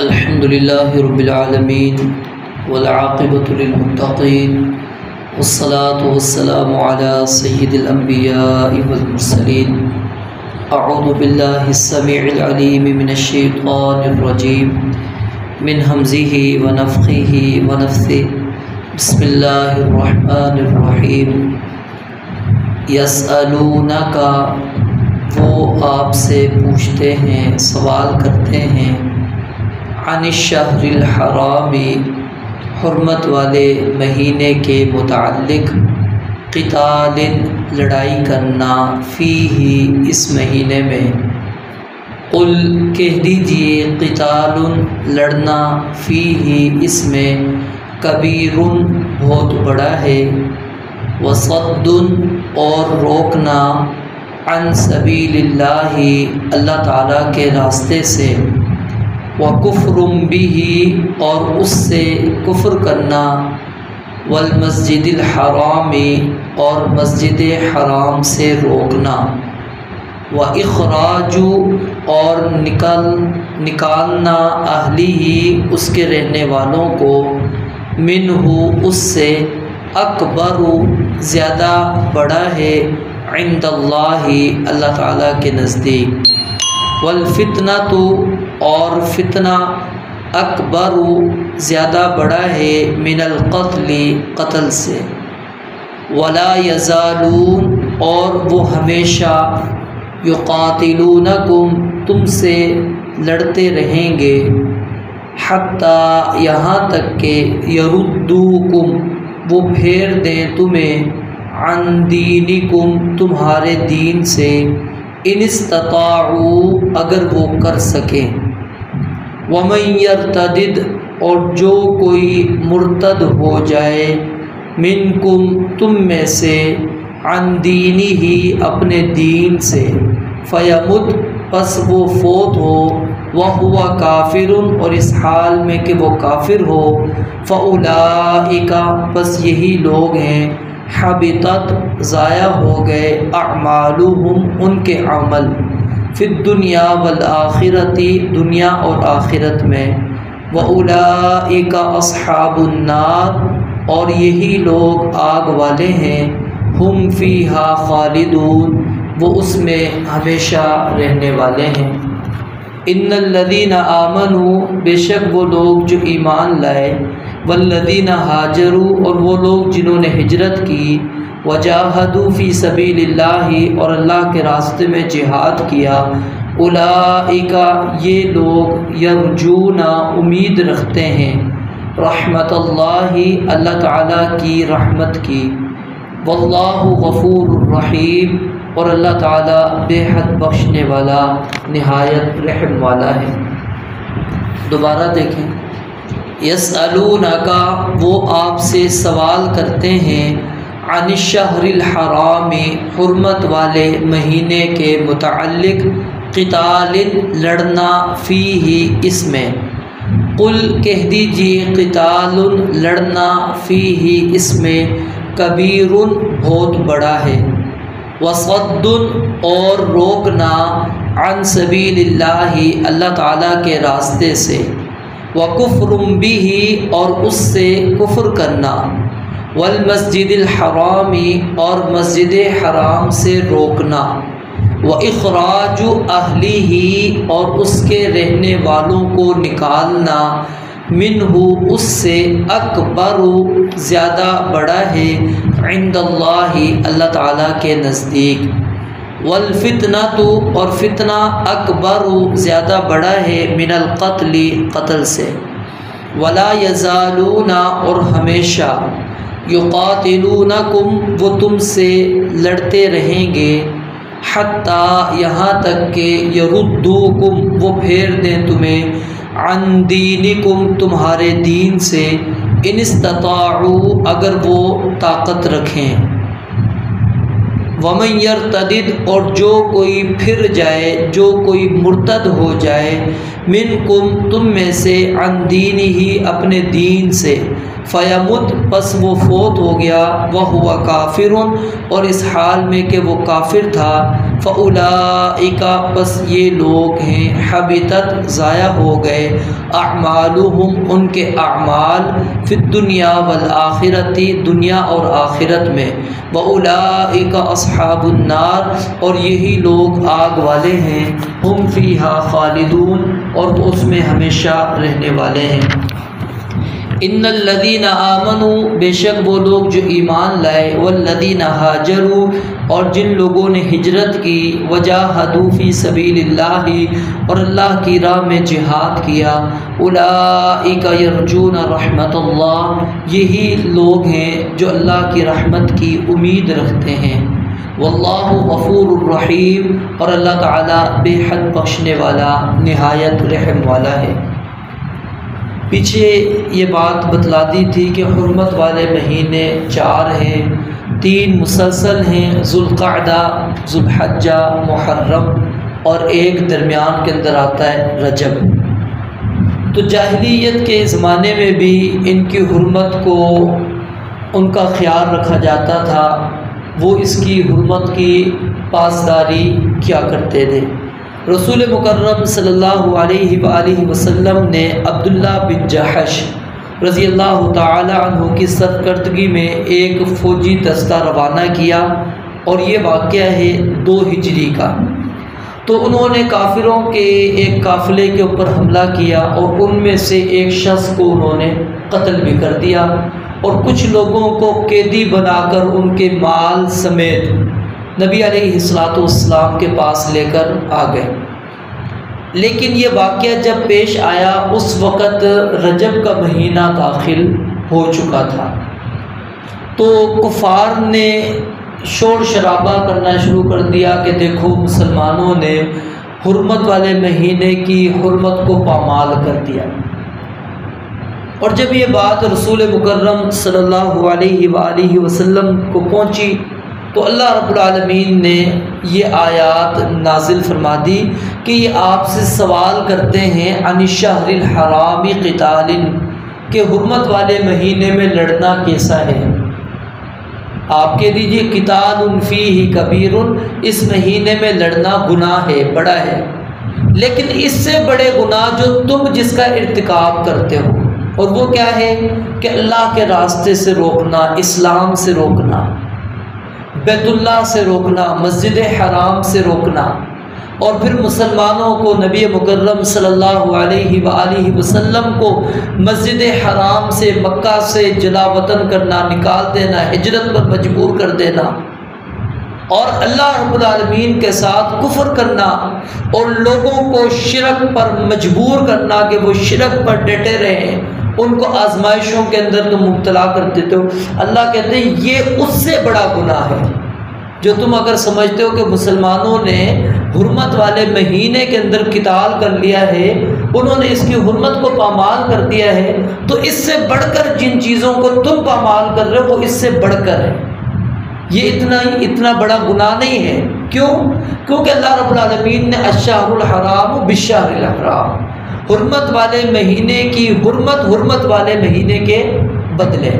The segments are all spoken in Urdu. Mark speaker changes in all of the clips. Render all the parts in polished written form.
Speaker 1: الحمد لله رب العالمين والعاقبة للمتقين والصلاة والسلام على سيد الأنبياء والمرسلين. أعوذ بالله السميع العليم من الشيطان الرجيم من همزه ونفخه ونفثه. بسم الله الرحمن الرحيم. يسألونك، وہ آپ سے پوچھتے ہیں، سوال کرتے ہیں، عن الشہر الحرام، حرمت والے مہینے کے متعلق، قتال، لڑائی کرنا، فیہ، اس مہینے میں، قل، کہہ دیجئے، قتال، لڑنا، فیہ، اس میں، کبیر، بہت بڑا ہے، وصد، اور روکنا، عن سبیل اللہ، اللہ تعالیٰ کے راستے سے، وکفر بہ، اور اس سے کفر کرنا، والمسجد الحرام، اور مسجد حرام سے روکنا، واخراج، اور نکالنا، اہلہ، اس کے رہنے والوں کو، منہ، اس سے، اکبر، زیادہ بڑا ہے، عند اللہ، اللہ تعالیٰ کے نزدیک، والفتنۃ، اور فتنہ، اکبر، زیادہ بڑا ہے، من القتل، قتل سے، ولا یزالون، اور وہ ہمیشہ، یقاتلونکم، تم سے لڑتے رہیں گے، حتیٰ، یہاں تک کہ، یردوکم، وہ پھیر دیں تمہیں، عن دینکم، تمہارے دین سے، ان استطاعوا، اگر وہ کر سکیں، ومن یرتدد، اور جو کوئی مرتد ہو جائے، منکم، تم میں سے، عن دینہ، اپنے دین سے، فیمت، پس وہ فوت ہو، وہو کافر، اور اس حال میں کہ وہ کافر ہو، فاولئک، پس یہی لوگ ہیں، حبطت، ضائع ہو گئے، اعمالہم، ان کے عمل، فی الدنیا والآخرۃ، دنیا اور آخرت میں، واولئک اصحاب النار، اور یہی لوگ آگ والے ہیں، ہم فیہا خالدون، وہ اس میں ہمیشہ رہنے والے ہیں۔ ان الذین آمنوا، بے شک وہ لوگ جو ایمان لائے، والذین ہاجروا، اور وہ لوگ جنہوں نے ہجرت کی، وجاہدوا فی سبیل اللہ، اور اللہ کے راستے میں جہاد کیا، اولئک، یہ لوگ، یرجون، امید رکھتے ہیں، رحمت اللہ، اللہ تعالیٰ کی رحمت کی، واللہ غفور الرحیم، اور اللہ تعالیٰ بے حد بخشنے والا، نہایت رحم والا ہے۔ دوبارہ دیکھیں، یسألونک، وہ آپ سے سوال کرتے ہیں، عن الشہر الحرام، حرمت والے مہینے کے متعلق، قتال، لڑنا، فیہ، اس میں، قل، کہہ دیجئے، قتال، لڑنا، فیہ، اس میں، کبیر، بہت بڑا ہے، وصد، اور روکنا، عن سبیل اللہ، اللہ تعالیٰ کے راستے سے، وکفر بہ، اور اس سے کفر کرنا، والمسجد الحرام، اور مسجد حرام سے روکنا، واخراج اہلہ، اور اس کے رہنے والوں کو نکالنا، منہ، اس سے، اکبر، زیادہ بڑا ہے، عند اللہ، اللہ تعالیٰ کے نزدیک، والفتنۃ، اور فتنہ، اکبر، زیادہ بڑا ہے، من القتل، قتل سے، ولا یزالون، اور ہمیشہ، یقاتلونکم، وہ تم سے لڑتے رہیں گے، حتیٰ، یہاں تک کہ، یردوکم، وہ پھیر دیں تمہیں، عن دینکم، تمہارے دین سے، ان استطاعوا، اگر وہ طاقت رکھیں، ومن یرتدد، اور جو کوئی پھر جائے، جو کوئی مرتد ہو جائے، منکم، تم میں سے، عن دینہ، اپنے دین سے، فیمت، پس وہ فوت ہو گیا، وہو کافر، اور اس حال میں کہ وہ کافر تھا، فَأُولَئِكَ پس یہ لوگ ہیں حبطت ضائع ہو گئے اعمالہم ان کے اعمال فی الدنیا والآخرۃ دنیا اور آخرت میں وَأُولَئِكَ أَصْحَابُ النَّارِ اور یہی لوگ آگ والے ہیں ہم فیہا خالدون اور وہ اس میں ہمیشہ رہنے والے ہیں۔ ان الذین آمنوا بے شک وہ لوگ جو ایمان لائے والذین ہاجروا اور جن لوگوں نے ہجرت کی وجاہدوا فی سبیل اللہ اور اللہ کی راہ میں جہاد کیا اولئک یرجون رحمت اللہ یہی لوگ ہیں جو اللہ کی رحمت کی امید رکھتے ہیں واللہ غفور الرحیم اور اللہ تعالی بے حد بخشنے والا نہایت رحم والا ہے۔ پیچھے یہ بات بتلا دی تھی کہ حرمت والے مہینے 4 ہیں، 3 مسلسل ہیں، ذوالقعدہ، ذوالحجہ، محرم اور ایک درمیان کے اندر آتا ہے رجب۔ تو جاہلیت کے زمانے میں بھی ان کی حرمت کو ان کا خیال رکھا جاتا تھا، وہ اس کی حرمت کی پاسداری کیا کرتے تھے۔ رسول مکرم صلی اللہ علیہ وآلہ وسلم نے عبداللہ بن جحش رضی اللہ تعالی عنہ کی سرکردگی میں ایک فوجی دستہ روانہ کیا اور یہ واقعہ ہے 2 ہجری کا۔ تو انہوں نے کافروں کے ایک قافلے کے اوپر حملہ کیا اور ان میں سے ایک شخص کو انہوں نے قتل بھی کر دیا اور کچھ لوگوں کو قیدی بنا کر ان کے مال سمیت نبی علیہ السلام کے پاس لے کر آ گئے۔ لیکن یہ واقعہ جب پیش آیا اس وقت رجب کا مہینہ داخل ہو چکا تھا، تو کفار نے شور شرابہ کرنا شروع کر دیا کہ دیکھو مسلمانوں نے حرمت والے مہینے کی حرمت کو پامال کر دیا۔ اور جب یہ بات رسول مکرم صلی اللہ علیہ وآلہ وسلم کو پہنچی تو اللہ رب العالمین نے یہ آیات نازل فرما دی کہ یہ آپ سے سوال کرتے ہیں عن الشہر الحرام قتال کہ حرمت والے مہینے میں لڑنا کیسا ہے۔ آپ کہہ دیجئے قتال فیہ کبیر، اس مہینے میں لڑنا گناہ ہے، بڑا ہے، لیکن اس سے بڑے گناہ جو تم جس کا ارتکاب کرتے ہو، اور وہ کیا ہے کہ اللہ کے راستے سے روکنا، اسلام سے روکنا، بیت اللہ سے روکنا، مسجد حرام سے روکنا، اور پھر مسلمانوں کو نبی مکرم صلی اللہ علیہ وآلہ وسلم کو مسجد حرام سے مکہ سے جلا وطن کرنا، نکال دینا، ہجرت پر مجبور کر دینا، اور اللہ رب العالمین کے ساتھ کفر کرنا اور لوگوں کو شرک پر مجبور کرنا کہ وہ شرک پر ڈٹے رہیں، ان کو آزمائشوں کے اندر تم مبتلا کر دیتے ہو۔ اللہ کہتے ہیں یہ اس سے بڑا گناہ ہے جو تم اگر سمجھتے ہو کہ مسلمانوں نے حرمت والے مہینے کے اندر قتال کر لیا ہے، انہوں نے اس کی حرمت کو پامال کر دیا ہے، تو اس سے بڑھ کر جن چیزوں کو تم پامال کر رہے ہو وہ اس سے بڑھ کر ہے۔ یہ اتنا بڑا گناہ نہیں ہے۔ کیوں؟ کیونکہ اللہ رب العالمین نے الشہر الحرام بالشہر الحرام، حرمت والے مہینے کی حرمت والے مہینے کے بدلے۔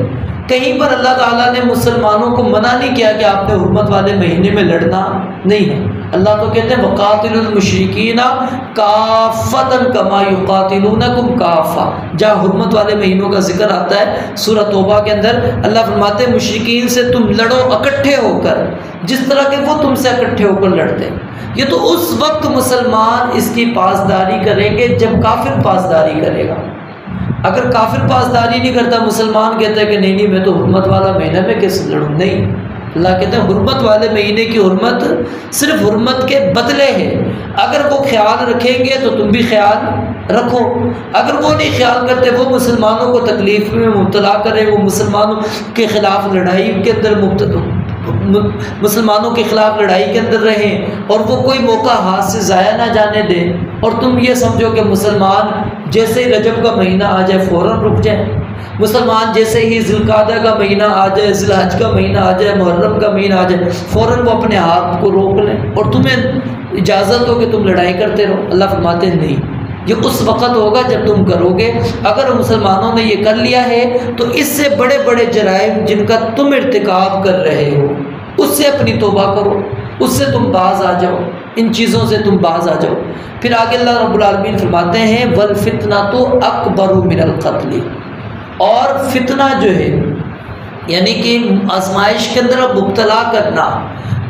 Speaker 1: کہیں پر اللہ تعالیٰ نے مسلمانوں کو منع نہیں کیا کہ آپ نے حرمت والے مہینے میں لڑنا نہیں ہے۔ اللہ تو کہتے ہیں وَقَاتِلُوا الْمُشْرِكِينَ كَافَّةً كَمَا يُقَاتِلُونَكُمْ كَافَّةً۔ جہاں حرمت والے مہینوں کا ذکر آتا ہے سورہ توبہ کے اندر، اللہ فرماتے ہیں مشرکین سے تم لڑو اکٹھے ہو کر، جس طرح کہ وہ تم سے اکٹھے ہو کر لڑتے ہیں۔ یہ تو اس وقت مسلمان اس کی پاسداری کریں گے جب کافر پاسداری کرے گا۔ اگر کافر پاسداری نہیں کرتا، مسلمان کہتا ہے کہ نہیں میں تو حرمت والا مہینہ میں کیسے لڑوں، نہیں۔ اللہ کہتے ہیں حرمت والے مہینے کی حرمت صرف حرمت کے بدلے ہے۔ اگر وہ خیال رکھیں گے تو تم بھی خیال رکھو، اگر وہ نہیں خیال کرتے، وہ مسلمانوں کو تکلیف میں مبتلا کریں، وہ مسلمانوں کے خلاف لڑائی کے اندر مسلمانوں کے خلاف لڑائی کے اندر رہیں اور وہ کوئی موقع ہاتھ سے ضائع نہ جانے دیں، اور تم یہ سمجھو کہ مسلمان جیسے ہی رجب کا مہینہ آ جائے فوراً رک جائیں، مسلمان جیسے ہی ذوالقعدہ کا مہینہ آ جائے، ذوالحج کا مہینہ آ جائے، محرم کا مہینہ آ جائے، فوراً وہ اپنے ہاتھ کو روک لیں اور تمہیں اجازت ہو کہ تم لڑائی کرتے رہو۔ اللہ فرماتے ہیں نہیں، یہ اس وقت ہوگا جب تم کرو گے۔ اگر مسلمانوں نے یہ کر لیا ہے تو اس سے بڑے بڑے جرائم جن کا تم ارتکاب کر رہے ہو اس سے اپنی توبہ کرو، اس سے تم باز آ جاؤ، ان چیزوں سے تم باز آ جاؤ۔ پھر آگے اللہ رب العالمین فرماتے ہیں وَالْفِتْنَةُ أَكْبَرُ مِنَ الْقَتْلِ، اور فتنہ جو ہے یعنی کہ آزمائش کے اندر مبتلا کرنا،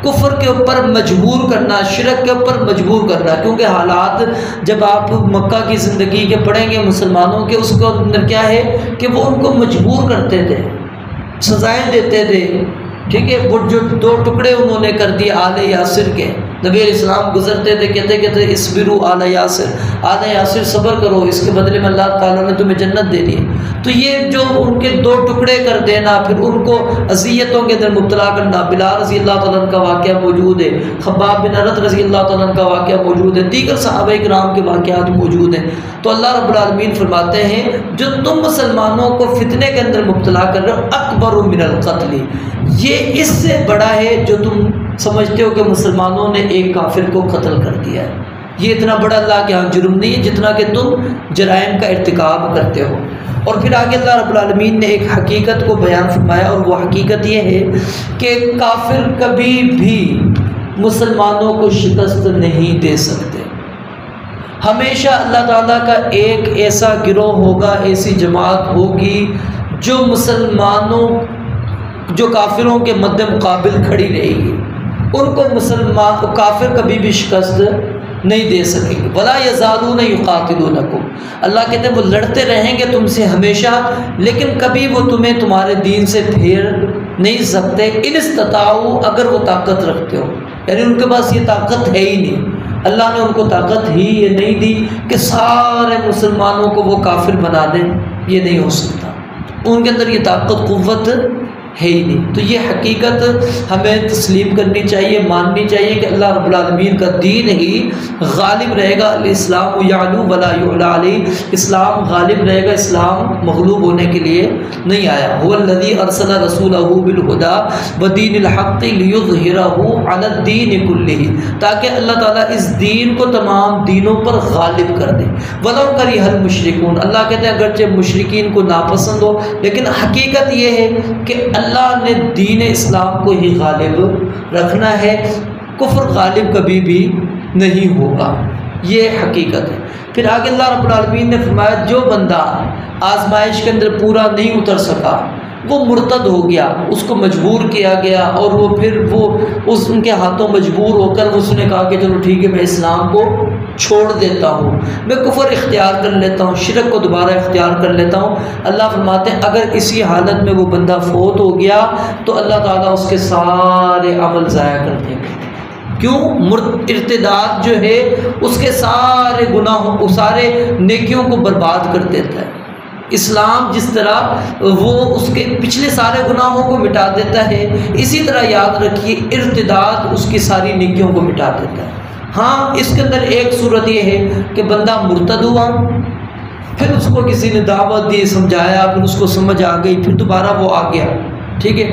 Speaker 1: کفر کے اوپر مجبور کرنا، شرک کے اوپر مجبور کرنا، کیونکہ حالات جب آپ مکہ کی زندگی کے پڑھیں گے مسلمانوں کے، اس کے اندر کیا ہے کہ وہ ان کو مجبور کرتے تھے، سزائیں دیتے تھے، ٹھیک ہے۔ وہ جو 2 ٹکڑے انہوں نے کر دیے آل یاسر کے، نبی علیہ السلام گزرتے تھے کہتے اسبروا آل یاسر، آل یاسر صبر کرو، اس کے بدلے میں اللہ تعالیٰ نے تمہیں جنت دے دی۔ تو یہ جو ان کے 2 ٹکڑے کر دینا، پھر ان کو اذیتوں کے اندر مبتلا کرنا، بلال رضی اللہ تعالیٰ عنہ کا واقعہ موجود ہے، خباب بن ارت رضی اللہ تعالیٰ عنہ کا واقعہ موجود ہے، دیگر صحابہ کرام کے واقعات موجود ہیں۔ تو اللہ رب العالمین فرماتے ہیں جو تم مسلمانوں کو فتنے کے اندر مبتلا کر رہے ہو اکبر من القتل، یہ اس سے بڑا ہے جو تم سمجھتے ہو کہ مسلمانوں نے ایک کافر کو قتل کر دیا ہے۔ یہ اتنا بڑا اللہ کے ہاں جرم نہیں ہے جتنا کہ تم جرائم کا ارتکاب کرتے ہو۔ اور پھر آگے اللہ رب العالمین نے ایک حقیقت کو بیان فرمایا، اور وہ حقیقت یہ ہے کہ کافر کبھی بھی مسلمانوں کو شکست نہیں دے سکتے۔ ہمیشہ اللہ تعالیٰ کا ایک ایسا گروہ ہوگا، ایسی جماعت ہوگی جو مسلمانوں، جو کافروں کے مد مقابل کھڑی رہے گی، ان کو مسلمان کافر کبھی بھی شکست نہیں دے سکیں گے۔ وَلَا يَزَالُونَ يُقَاتِلُونَكُمْ، اللہ کہتے ہیں وہ لڑتے رہیں گے تم سے ہمیشہ، لیکن کبھی وہ تمہیں تمہارے دین سے پھیر نہیں سکتے۔ اِنِ اسْتَطَاعُوا، اگر وہ طاقت رکھتے ہو، یعنی ان کے پاس یہ طاقت ہے ہی نہیں، اللہ نے ان کو طاقت ہی یہ نہیں دی کہ سارے مسلمانوں کو وہ کافر بنا دیں، یہ نہیں ہو سکتا، ان کے اندر یہ طاقت قوت ہے ہی نہیں۔ تو یہ حقیقت ہمیں تسلیم کرنی چاہیے، ماننی چاہیے کہ اللہ رب العالمین کا دین ہی غالب رہے گا۔ الاسلام یعلو ولا یعلی علیہ، اسلام غالب رہے گا، اسلام مغلوب ہونے کے لیے نہیں آیا۔ هو الذی ارسل رسولہ بالہدی ودین الحق لیظہرہ علی الدین کلہ، تاکہ اللہ تعالیٰ اس دین کو تمام دینوں پر غالب کر دے۔ ولو کرہ المشرکون، اللہ کہتے ہیں اگرچہ مشرکین کو ناپسند ہو، لیکن حقیقت یہ ہے کہ اللہ نے دین اسلام کو ہی غالب رکھنا ہے، کفر غالب کبھی بھی نہیں ہوگا، یہ حقیقت ہے۔ پھر آگے اللہ رب العالمین نے فرمایا جو بندہ آزمائش کے اندر پورا نہیں اتر سکا، وہ مرتد ہو گیا، اس کو مجبور کیا گیا، اور وہ پھر ان کے ہاتھوں مجبور ہو کر اس نے کہا کہ چلو ٹھیک ہے میں اسلام کو چھوڑ دیتا ہوں، میں کفر اختیار کر لیتا ہوں، شرک کو دوبارہ اختیار کر لیتا ہوں۔ اللہ فرماتے ہیں اگر اسی حالت میں وہ بندہ فوت ہو گیا تو اللہ تعالیٰ اس کے سارے عمل ضائع کر دیں گے۔ کیوں؟ ارتداد جو ہے اس کے سارے گناہوں، سارے نیکیوں کو برباد کر دیتا ہے۔ اسلام جس طرح وہ اس کے پچھلے سارے گناہوں کو مٹا دیتا ہے، اسی طرح یاد رکھیے ارتداد اس کی ساری نیکیوں کو مٹا دیتا ہے۔ ہاں اس کے اندر ایک صورت یہ ہے کہ بندہ مرتد ہوا، پھر اس کو کسی نے دعوت دی، سمجھایا، پھر اس کو سمجھ آ گئی، پھر دوبارہ وہ آ گیا، ٹھیک ہے۔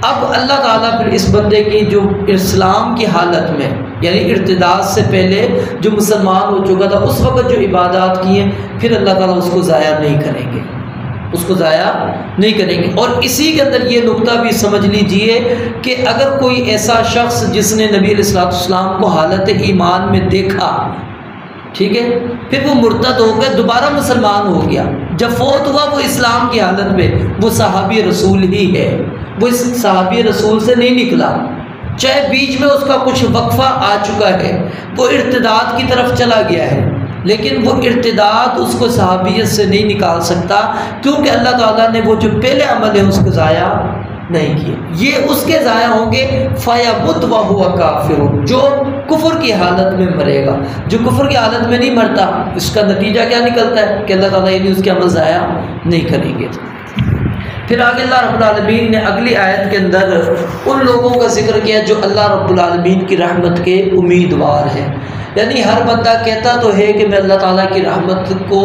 Speaker 1: اب اللہ تعالیٰ پھر اس بندے کی جو اسلام کی حالت میں یعنی ارتداد سے پہلے جو مسلمان ہو چکا تھا اس وقت جو عبادات کی ہیں، پھر اللہ تعالیٰ اس کو ضائع نہیں کریں گے، اس کو ضائع نہیں کریں گے۔ اور اسی کے اندر یہ نقطہ بھی سمجھ لیجئے کہ اگر کوئی ایسا شخص جس نے نبی علیہ السلام کو حالت ایمان میں دیکھا، ٹھیک ہے، پھر وہ مرتد ہو گیا، دوبارہ مسلمان ہو گیا، جب فوت ہوا وہ اسلام کی حالت میں، وہ صحابی رسول ہی ہے، وہ اس صحابی رسول سے نہیں نکلا، چاہے بیچ میں اس کا کچھ وقفہ آ چکا ہے، وہ ارتداد کی طرف چلا گیا ہے، لیکن وہ ارتداد اس کو صحابیت سے نہیں نکال سکتا، کیونکہ اللہ تعالیٰ نے وہ جو پہلے عمل ہے اس کو ضائع نہیں کیے، یہ اس کے ضائع ہوں گے۔ فَيَمُتْ وَهُوَ كَافِرٌ، جو کفر کی حالت میں مرے گا، جو کفر کی حالت میں نہیں مرتا، اس کا نتیجہ کیا نکلتا ہے کہ اللہ تعالیٰ یعنی اس کے عمل ضائع نہیں کریں گے۔ پھر آگے اللہ رب العالمین نے اگلی آیت کے اندر ان لوگوں کا ذکر کیا جو اللہ رب العالمین کی رحمت کے امیدوار ہیں، یعنی ہر بندہ کہتا تو ہے کہ میں اللہ تعالیٰ کی رحمت کو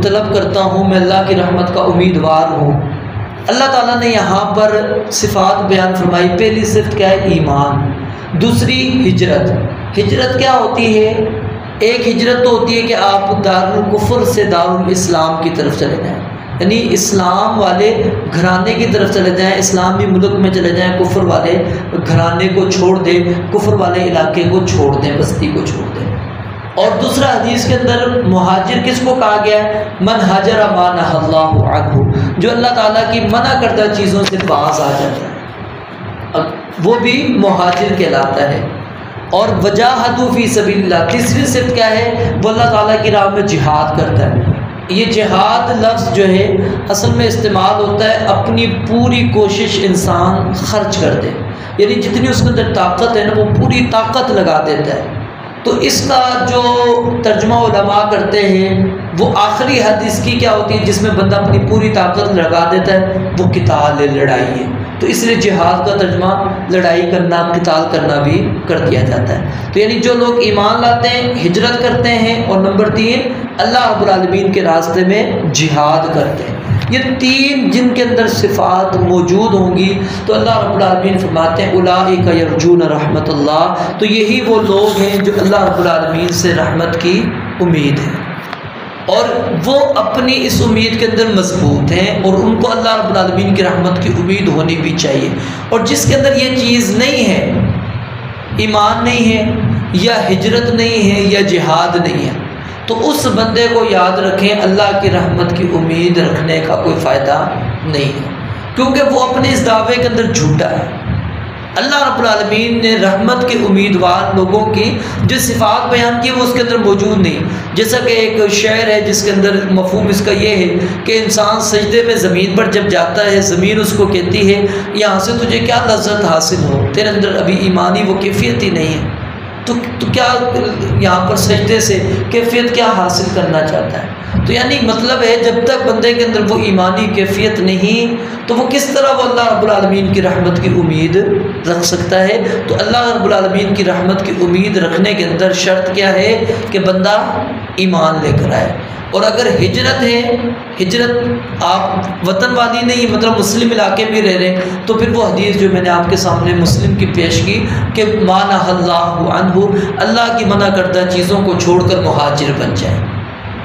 Speaker 1: طلب کرتا ہوں، میں اللہ کی رحمت کا امیدوار ہوں۔ اللہ تعالیٰ نے یہاں پر صفات بیان فرمائی، پہلی صفت کیا ہے؟ ایمان، دوسری ہجرت۔ ہجرت کیا ہوتی ہے؟ ایک ہجرت تو ہوتی ہے کہ آپ دارالکفر سے دارالاسلام کی طرف چلے جائیں، یعنی اسلام والے گھرانے کی طرف چلے جائیں، اسلامی ملک میں چلے جائیں، کفر والے گھرانے کو چھوڑ دیں، کفر والے علاقے کو چھوڑ دیں، بستی کو چھوڑ دیں۔ اور دوسرا حدیث کے اندر مہاجر کس کو کہا گیا ہے؟ من ہاجر ما نہی اللہ عنہ، جو اللہ تعالیٰ کی منع کردہ چیزوں سے باز آ جاتا ہے، وہ بھی مہاجر کہلاتا ہے۔ اور وجاہدوا فی سبیل اللہ، تیسری صفت کیا ہے؟ وہ اللہ تعالیٰ کی راہ میں جہاد کرتا ہے۔ یہ جہاد لفظ جو ہے اصل میں استعمال ہوتا ہے اپنی پوری کوشش انسان خرچ کر دے، یعنی جتنی اس کے اندر طاقت ہے نا وہ پوری طاقت لگا دیتا ہے۔ تو اس کا جو ترجمہ علماء کرتے ہیں وہ آخری حد اس کی کیا ہوتی ہے جس میں بندہ اپنی پوری طاقت لگا دیتا ہے، وہ قتال ہے، لڑائی ہے۔ تو اس لیے جہاد کا ترجمہ لڑائی کرنا، قتال کرنا بھی کر دیا جاتا ہے۔ تو یعنی جو لوگ ایمان لاتے ہیں، ہجرت کرتے ہیں، اور نمبر 3 اللہ رب العالمین کے راستے میں جہاد کرتے ہیں، یہ 3 جن کے اندر صفات موجود ہوں گی تو اللہ رب العالمین فرماتے ہیں اولئک یرجون رحمت اللہ، تو یہی وہ لوگ ہیں جو اللہ رب العالمین سے رحمت کی امید ہے، اور وہ اپنی اس امید کے اندر مضبوط ہیں، اور ان کو اللہ رب العالمین کی رحمت کی امید ہونی بھی چاہیے۔ اور جس کے اندر یہ چیز نہیں ہے، ایمان نہیں ہے، یا ہجرت نہیں ہے، یا جہاد نہیں ہے، تو اس بندے کو یاد رکھیں اللہ کی رحمت کی امید رکھنے کا کوئی فائدہ نہیں ہے، کیونکہ وہ اپنے اس دعوے کے اندر جھوٹا ہے۔ اللہ رب العالمین نے رحمت کے امیدوار لوگوں کی جو صفات بیان کی وہ اس کے اندر موجود نہیں۔ جیسا کہ ایک شعر ہے جس کے اندر مفہوم اس کا یہ ہے کہ انسان سجدے میں زمین پر جب جاتا ہے، زمین اس کو کہتی ہے یہاں سے تجھے کیا لذت حاصل ہو، تیرے اندر ابھی ایمانی وہ کیفیت ہی نہیں ہے، تو کیا یہاں پر سجدے سے کیفیت کیا حاصل کرنا چاہتا ہے؟ تو یعنی مطلب ہے جب تک بندے کے اندر وہ ایمانی کیفیت نہیں تو وہ کس طرح وہ اللہ رب العالمین کی رحمت کی امید رکھ سکتا ہے؟ تو اللہ رب العالمین کی رحمت کی امید رکھنے کے اندر شرط کیا ہے کہ بندہ ایمان لے کر آئے۔ اور اگر ہجرت ہے، ہجرت آپ وطن والی نہیں، مطلب مسلم علاقے میں رہ رہے ہیں، تو پھر وہ حدیث جو میں نے آپ کے سامنے مسلم کی پیش کی کہ ما نہی اللہ عنہ، اللہ کی منع کردہ چیزوں کو چھوڑ کر مہاجر بن جائیں،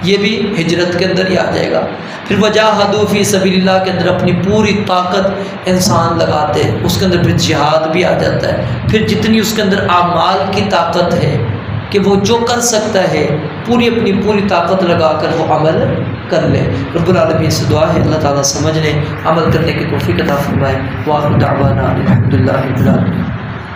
Speaker 1: یہ بھی ہجرت کے اندر ہی آ جائے گا۔ پھر وجاہدوا فی سبیل اللہ کے اندر اپنی پوری طاقت انسان لگاتے، اس کے اندر پھر جہاد بھی آ جاتا ہے۔ پھر جتنی اس کے اندر اعمال کی طاقت ہے کہ وہ جو کر سکتا ہے اپنی پوری طاقت لگا کر وہ عمل کر لے۔ رب العالمین سے دعا ہے اللہ تعالیٰ سمجھنے عمل کرنے کی توفیق عطا فرمائے۔ وآخر دعوانا الحمدللہ رب العالمین۔